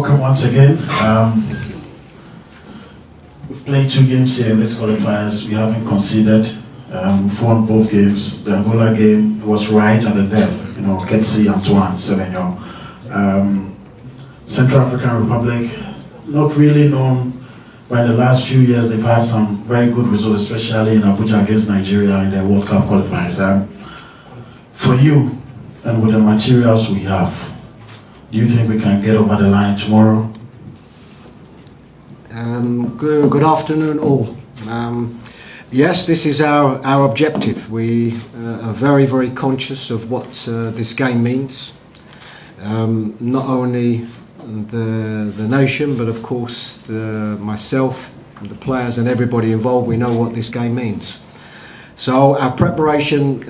welcome once again. We've played 2 games here in this qualifiers. We haven't conceded. We've won both games. The Angola game was right at the death. Ketsi Antoine, 7-0. Central African Republic, not really known, but in the last few years they've had some very good results, especially in Abuja against Nigeria in their World Cup qualifiers. For you, and with the materials we have, do you think we can get over the line tomorrow? Good afternoon all. Yes, this is our objective. We are very, very conscious of what this game means. Not only the nation, but of course myself, the players and everybody involved, we know what this game means. So our preparation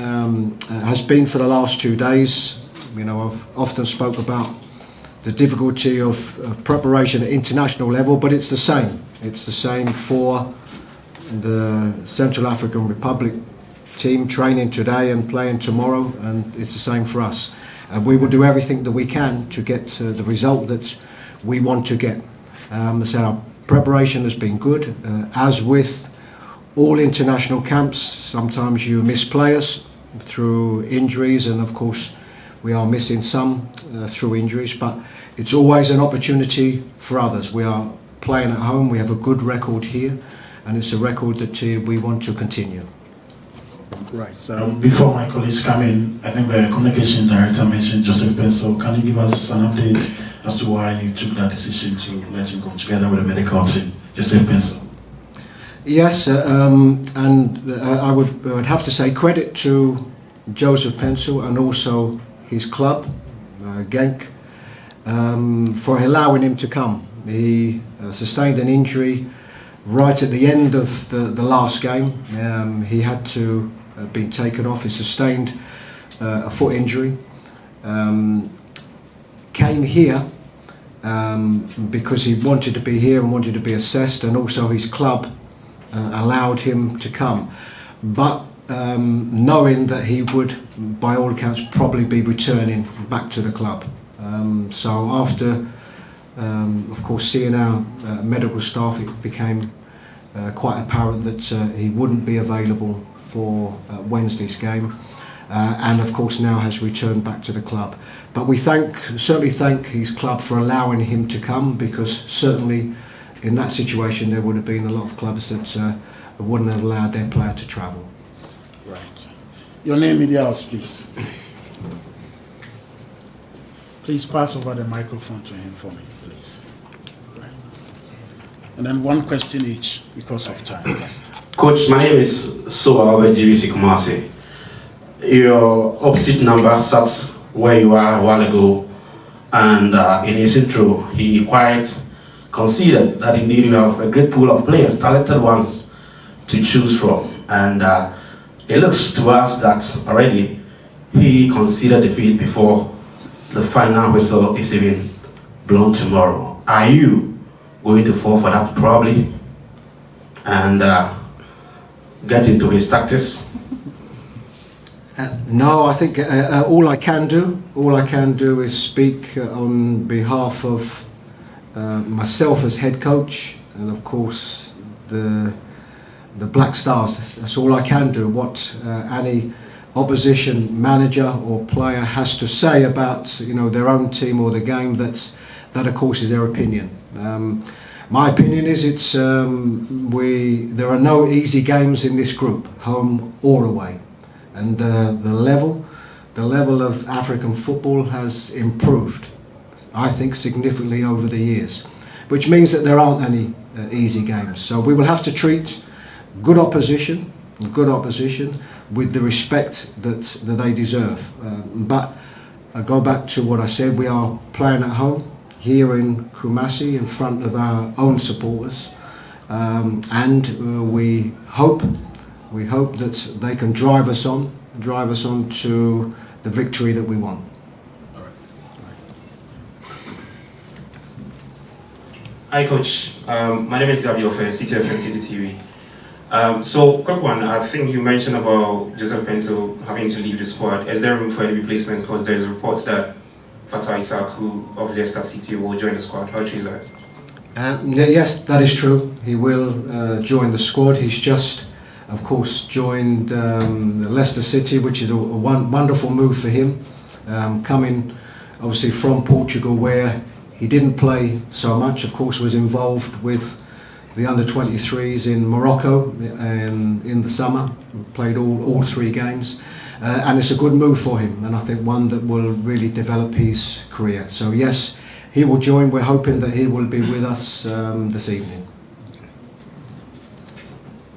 has been for the last 2 days. I've often spoke about the difficulty of preparation at international level, but it's the same. It's the same for the Central African Republic team, training today and playing tomorrow, and it's the same for us. We will do everything that we can to get the result that we want to get. So our preparation has been good. As with all international camps, sometimes you miss players through injuries, and of course we are missing some through injuries, but it's always an opportunity for others. We are playing at home, we have a good record here, and it's a record that we want to continue. Right. So before my colleagues come in, I think the communication director mentioned Joseph Pencil. Can you give us an update as to why you took that decision to let him come together with the medical team? Joseph Pencil. Yes, and I would have to say credit to Joseph Pencil and also his club, Genk, for allowing him to come. He sustained an injury right at the end of the last game. He had to been taken off. He sustained a foot injury. Came here because he wanted to be here and wanted to be assessed, and also his club allowed him to come. But knowing that he would, by all accounts, probably be returning back to the club. So after, of course, seeing our medical staff, it became quite apparent that he wouldn't be available for Wednesday's game, and of course now has returned back to the club. But we certainly thank his club for allowing him to come, because certainly in that situation there would have been a lot of clubs that wouldn't have allowed their player to travel. Right. Your name in the house, please. Please pass over the microphone to him for me, please. Right. And then 1 question each because of time. Coach, my name is Soa of GBC Kumasi. Your opposite number sat where you are a while ago, and in his intro, he quite conceded that indeed you have a great pool of players, talented ones to choose from. And it looks to us that already he conceded defeat before the final whistle is even blown tomorrow. Are you going to fall for that probably and get into his tactics? No, I think all I can do is speak on behalf of myself as head coach, and of course the Black Stars. That's all I can do. What any opposition manager or player has to say about their own team or the game, that of course is their opinion. My opinion is there are no easy games in this group, home or away, and the level of African football has improved, I think, significantly over the years, which means that there aren't any easy games. So we will have to treat good opposition with the respect that they deserve. But I go back to what I said, we are playing at home here in Kumasi in front of our own supporters, and we hope that they can drive us on to the victory that we want. Hi Coach, my name is Gabriel for CTFM CCTV. So quick one, I think you mentioned about Joseph Pencil having to leave the squad. Is there room for any replacement? Because there's reports that Fatah Isaku of Leicester City will join the squad. How true is that? Yes, that is true. He will join the squad. He's just, of course, joined Leicester City, which is a wonderful move for him. Coming, obviously, from Portugal, where he didn't play so much. Of course, was involved with the under-23s in Morocco in the summer. Played all 3 games, and it's a good move for him. And I think one that will really develop his career. So yes, he will join. We're hoping that he will be with us this evening.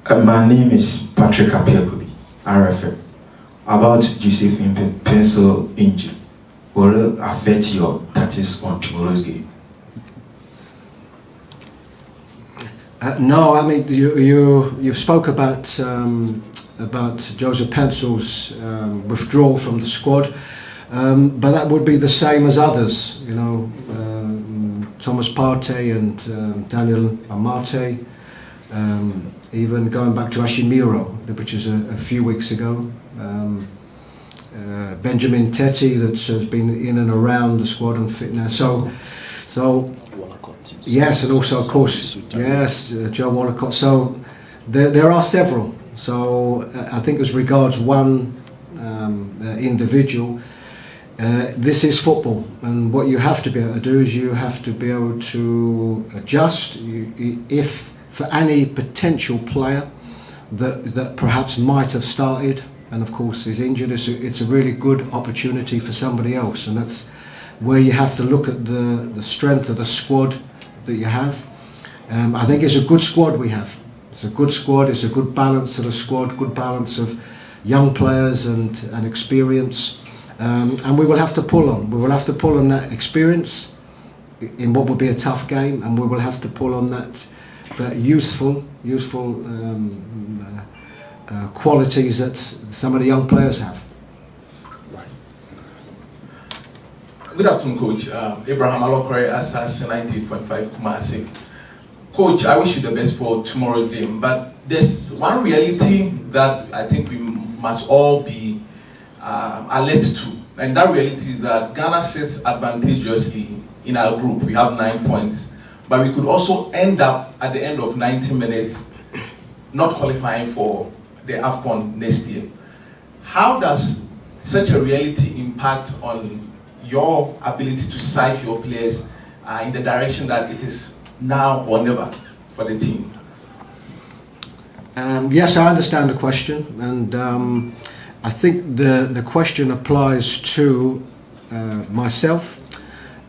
My name is Patrick Apiakubi, RFM. About Josephine pencil injury, will it affect your tactics on tomorrow's game? No, I mean you spoke about Joseph Pencil's withdrawal from the squad, but that would be the same as others. You know, Thomas Partey and Daniel Amate. Even going back to Ashimiro, which is a few weeks ago. Benjamin Teti, that's been in and around the squad and fit now. So yes, and also of course, yes, Joe Wallacott. So there are several. So I think as regards one individual, this is football, and what you have to be able to do is you have to be able to adjust. If for any potential player that perhaps might have started and of course is injured, it's a really good opportunity for somebody else, and that's where you have to look at the strength of the squad that you have. I think it's a good squad we have. It's a good squad, it's a good balance to the squad, good balance of young players and experience, and we will have to pull on that experience in what will be a tough game, and we will have to pull on that youthful qualities that some of the young players have. Good afternoon, Coach. Abraham Alokore, Assassin 98.5 Kumasi. Coach, I wish you the best for tomorrow's game, but there's one reality that I think we must all be alert to, and that reality is that Ghana sits advantageously in our group. We have 9 points, but we could also end up at the end of 90 minutes not qualifying for the AFCON next year. How does such a reality impact on your ability to psych your players in the direction that it is now or never for the team? Yes, I understand the question, and I think the question applies to myself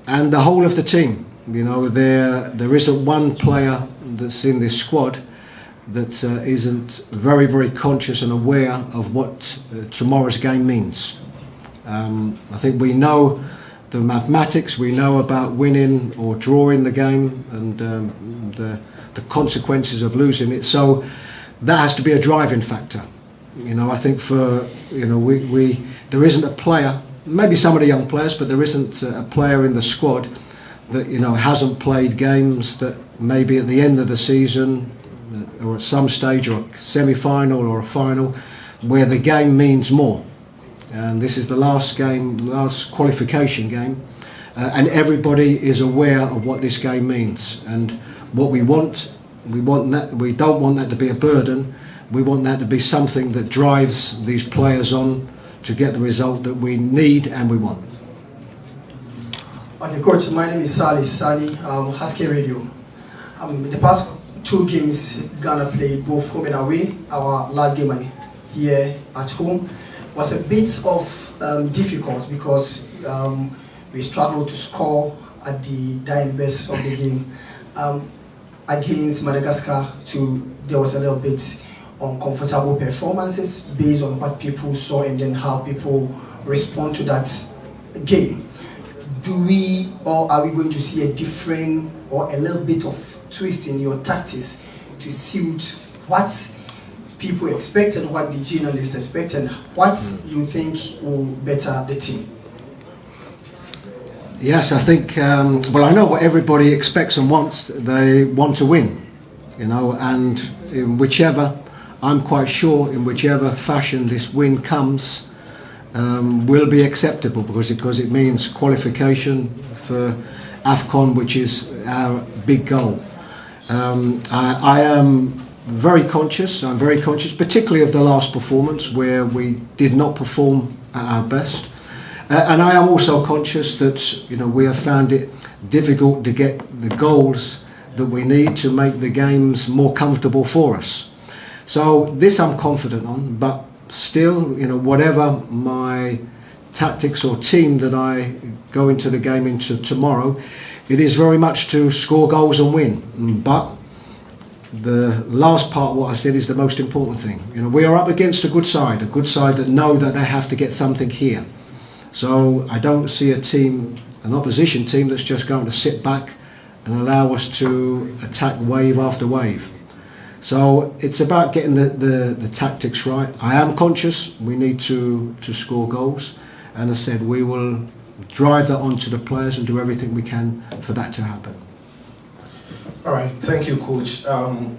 and the whole of the team. You know, there isn't one player that's in this squad that isn't very, very conscious and aware of what tomorrow's game means. I think we know the mathematics, we know about winning or drawing the game, and the consequences of losing it. So that has to be a driving factor. You know, I think there isn't a player, maybe some of the young players, but there isn't a player in the squad that, you know, hasn't played games that maybe at the end of the season or at some stage, or a semi-final or a final, where the game means more. And this is the last qualification game, and everybody is aware of what this game means. And what we don't want that to be a burden. We want that to be something that drives these players on to get the result that we need and we want. Okay, Coach, my name is Sally, Husky Radio. The past 2 games Ghana played, both home and away. Our last game here at home was a bit of difficult because we struggled to score at the dying best of the game. Against Madagascar too, there was a little bit uncomfortable performances based on what people saw and then how people respond to that game. Do we, or are we going to see a different or a little bit of twist in your tactics to suit what people expect and what the journalists expect, and what you think will better the team? Yes, I think, well, I know what everybody expects and wants. They want to win, you know, and I'm quite sure in whichever fashion this win comes, will be acceptable because it means qualification for AFCON, which is our big goal. I am very conscious. I'm very conscious, particularly of the last performance where we did not perform at our best. And I am also conscious that we have found it difficult to get the goals that we need to make the games more comfortable for us. So this I'm confident on, but still, whatever my tactics or team that I go into the game into tomorrow, it is very much to score goals and win. But the last part, what I said, is the most important thing. We are up against a good side that know that they have to get something here. So I don't see an opposition team that's just going to sit back and allow us to attack wave after wave. So it's about getting the tactics right. I am conscious we need to score goals, and as I said, we will drive that onto the players and do everything we can for that to happen. All right, thank you, Coach.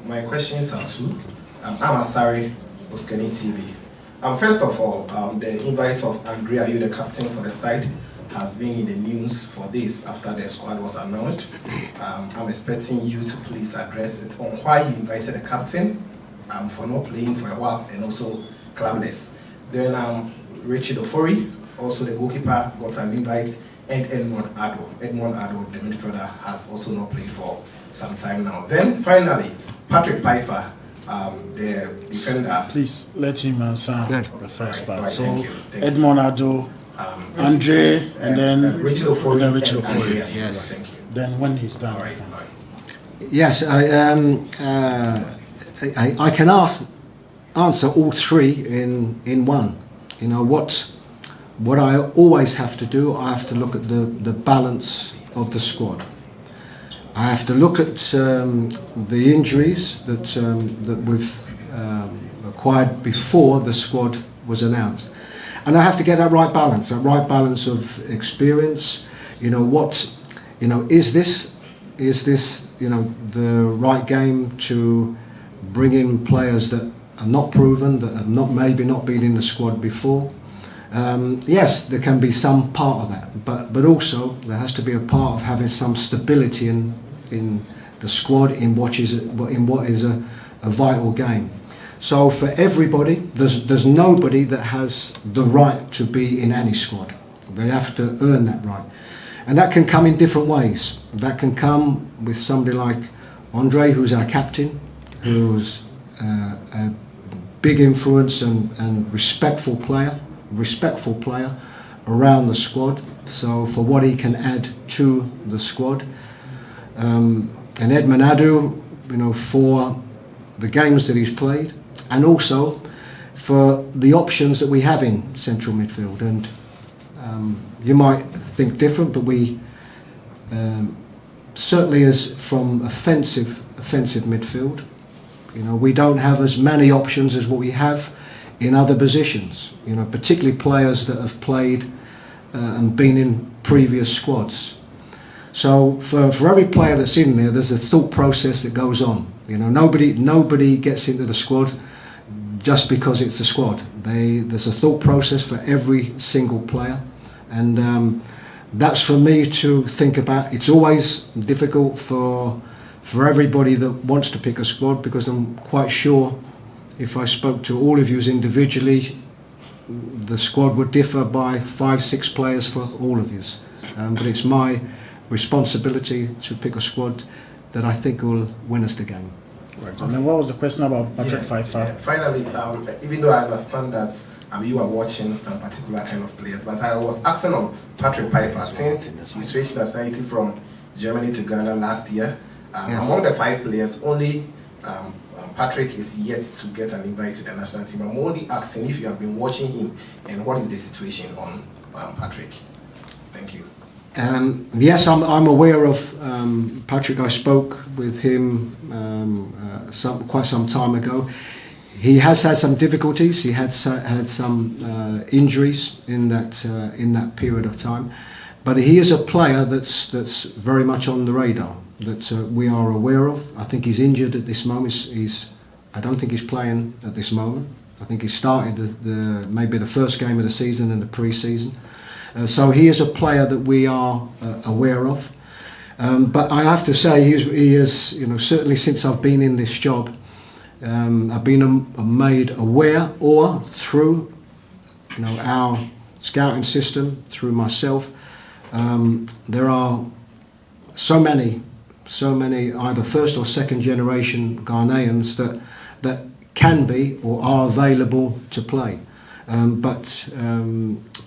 My questions are two. I'm Asari, Oskani TV. First of all, the invite of Ayew, the captain for the side, has been in the news for this after the squad was announced. I'm expecting you to please address it on why you invited the captain for not playing for a while and also clubless. Then Richard Ofori, also the goalkeeper, got an invite, and Edmond Ado. Edmond Ado, the midfielder, has also not played for some time now. Then finally, Patrick Pfeiffer, the defender. Please let him answer the first part. Right, so thank you. Edmond Ado, Andre, and then Richard Ofori. Yes. Thank you. Then when he's done. All right. Yes, I can answer all three in one. What I always have to do, I have to look at the balance of the squad. I have to look at the injuries that we've acquired before the squad was announced, and I have to get that right balance of experience. Is this the right game to bring in players that are not proven, that have maybe not been in the squad before? Yes, there can be some part of that, but also there has to be a part of having some stability in the squad in what is a vital game. So for everybody, there's nobody that has the right to be in any squad. They have to earn that right, and that can come in different ways. That can come with somebody like Andre, who's our captain, who's a big influence and respectful player around the squad, so for what he can add to the squad, and Edmond Ado, for the games that he's played, and also for the options that we have in central midfield. And you might think different, but we certainly, as from offensive midfield, we don't have as many options as what we have in other positions, particularly players that have played and been in previous squads. So for every player that's in there, there's a thought process that goes on. Nobody gets into the squad just because it's a squad. There's a thought process for every single player, and that's for me to think about. It's always difficult for everybody that wants to pick a squad, because I'm quite sure if I spoke to all of you individually, the squad would differ by 5-6 players for all of you. But it's my responsibility to pick a squad that I think will win us the game. Right. And then what was the question about Patrick Pfeiffer? Yeah. Finally, even though I understand that you are watching some particular kind of players, but I was asking on Patrick Pfeiffer, since he switched nationality from Germany to Ghana last year. Yes. Among the 5 players, only Patrick is yet to get an invite to the national team. I'm only asking if you have been watching him and what is the situation on Patrick. Thank you. Yes, I'm aware of Patrick. I spoke with him quite some time ago. He has had some difficulties. He had some injuries in that period of time, but he is a player that's very much on the radar, that we are aware of. I think he's injured at this moment. I don't think he's playing at this moment. I think he started maybe the first game of the season in the pre-season. So he is a player that we are aware of. But I have to say, he is, you know, certainly since I've been in this job, I've been made aware, or through, you know, our scouting system, through myself, there are so many either first or second generation Ghanaians that can be or are available to play. But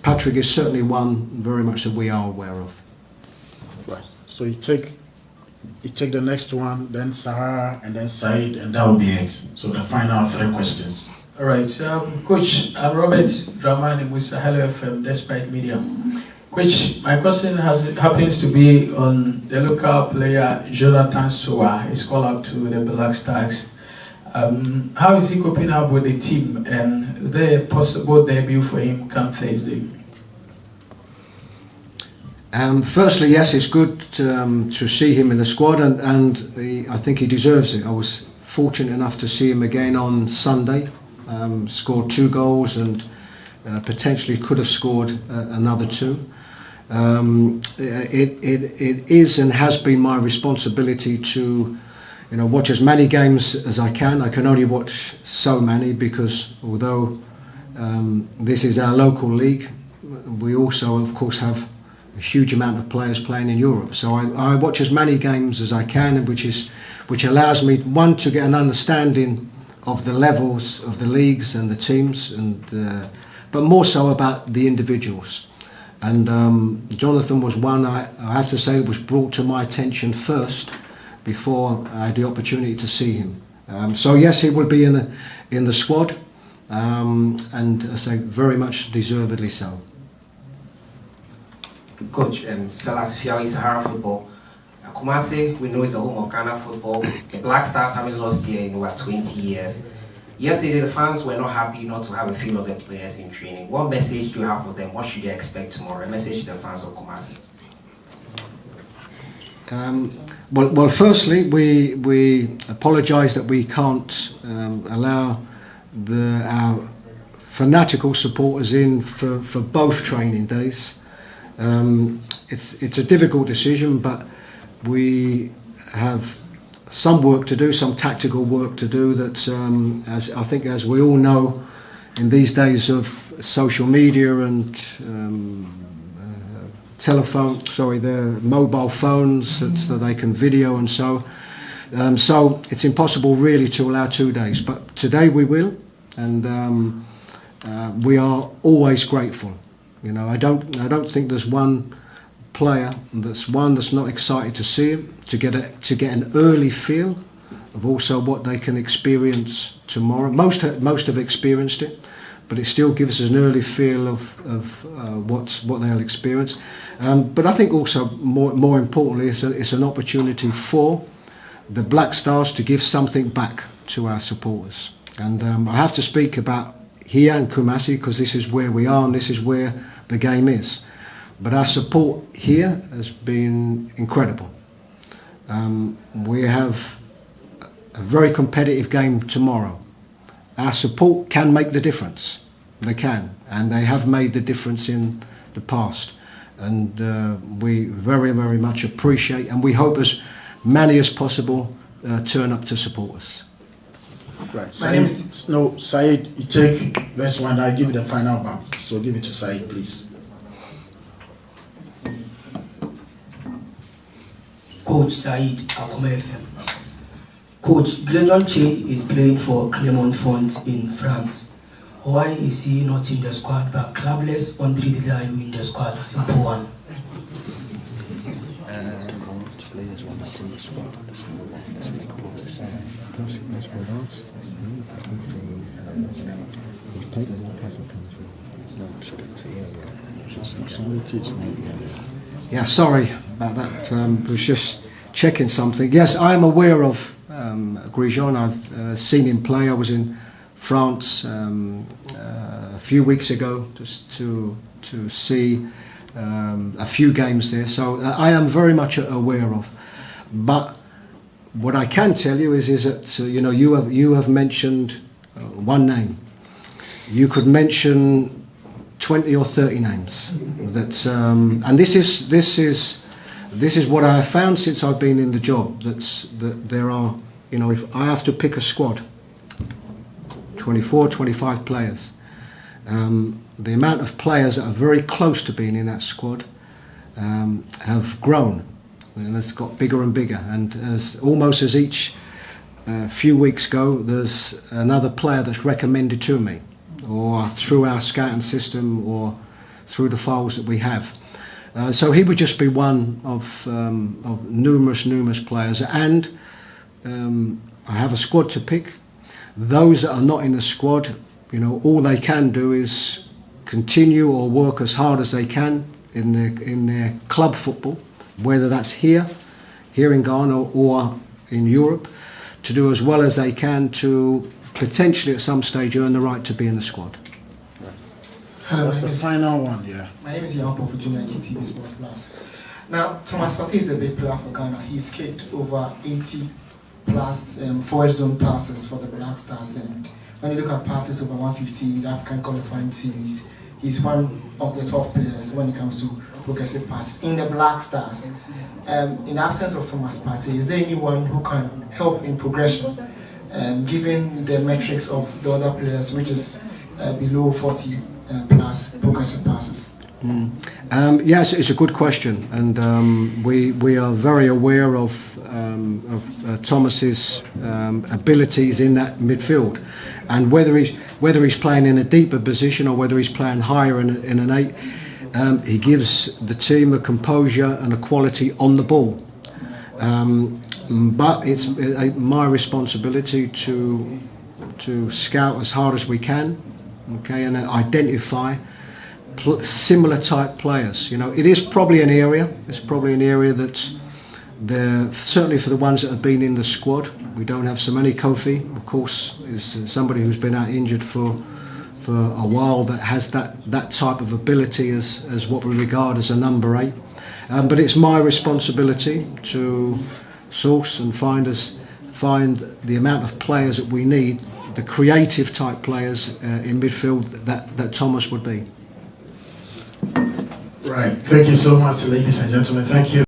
Patrick is certainly one very much that we are aware of. Right. So you take the next one, then Sarah, and then Said, and that will be it. So the final 3 questions. All right, Coach, I'm Robert Dramani with Hello FM, Despite Media. Coach, my question happens to be on the local player Jonathan Soa. He's called up to the Black Stars. How is he coping up with the team, and is there a possible debut for him come Thursday? Firstly, yes, it's good to see him in the squad, and I think he deserves it. I was fortunate enough to see him again on Sunday. Scored 2 goals and potentially could have scored another 2. It is and has been my responsibility to, you know, watch as many games as I can. I can only watch so many because although this is our local league, we also, of course, have a huge amount of players playing in Europe. So I watch as many games as I can, which allows me, one, to get an understanding of the levels of the leagues and the teams, but more so about the individuals. And Jonathan was one, I have to say, that was brought to my attention first before I had the opportunity to see him. So yes, he will be in the squad, and I say very much deservedly so. Coach, sellssi Sahara football. Kumasi, we know, is the home of Ghana football. The Black Stars haven't lost here in over 20 years. Yesterday, the fans were not happy not to have a feel of the players in training. What message do you have for them? What should they expect tomorrow? A message to the fans of Kumasi. Well, firstly, we apologise that we can't allow our fanatical supporters in for both training days. It's a difficult decision, but we have some work to do, some tactical work to do. That, as we all know, in these days of social media and their mobile phones, so they can video and so it's impossible really to allow 2 days. But today we will, and we are always grateful. You know, I don't think there's one player that's not excited to see him, to get an early feel of also what they can experience tomorrow. Most have experienced it, but it still gives us an early feel of what they'll experience. But I think also more importantly, it's an opportunity for the Black Stars to give something back to our supporters. And I have to speak about here in Kumasi because this is where we are and this is where the game is. But our support here has been incredible. We have a very competitive game tomorrow. Our support can make the difference. They can, and they have made the difference in the past. And we very, very much appreciate, and we hope as many as possible turn up to support us. Right. Said, you take this one. I give you the final bout. So give it to Said, please. Coach Said, Akoma FM. Coach, Gregor Che is playing for Clermont-Ferrand in France. Why is he not in the squad, but clubless Andre de Ayew in the squad? Simple one. Yeah, sorry about that. Was just checking something. Yes, I am aware of Grijon. I've seen him play. I was in France a few weeks ago just to see a few games there. So I am very much aware of. But what I can tell you is that you have mentioned one name, you could mention 20 or 30 names. That and this is what I have found since I've been in the job. That there are, you know, if I have to pick a squad, 24, 25 players. The amount of players that are very close to being in that squad have grown, and it's got bigger and bigger. And almost as each few weeks go, there's another player that's recommended to me, or through our scouting system, or through the files that we have. So he would just be one of numerous players. And I have a squad to pick. Those that are not in the squad, you know, all they can do is continue or work as hard as they can in their club football, whether that's here in Ghana or in Europe, to do as well as they can to potentially at some stage earn the right to be in the squad. Hello, that's the final one, yeah. My name is Jan Paul for Junior GTV Sports Plus. Now, Thomas Partey is a big player for Ghana. He's kicked over 80 plus forward zone passes for the Black Stars, and when you look at passes over 150 in the African qualifying series, he's one of the top players when it comes to progressive passes in the Black Stars. In the absence of Thomas Partey, is there anyone who can help in progression, given the metrics of the other players, which is below 40 plus progressive passes? Yes, it's a good question, and we are very aware of Thomas's abilities in that midfield, and whether he's playing in a deeper position or whether he's playing higher in an 8, he gives the team a composure and a quality on the ball. But it's my responsibility to scout as hard as we can, okay, and identify similar type players. You know, it is probably an area. It's probably an area that certainly for the ones that have been in the squad. We don't have so many. Kofi, of course, is somebody who's been out injured for a while, that has that type of ability as what we regard as a number 8. But it's my responsibility to source and find the amount of players that we need, the creative type players in midfield that Thomas would be. Right. Thank you so much, ladies and gentlemen. Thank you.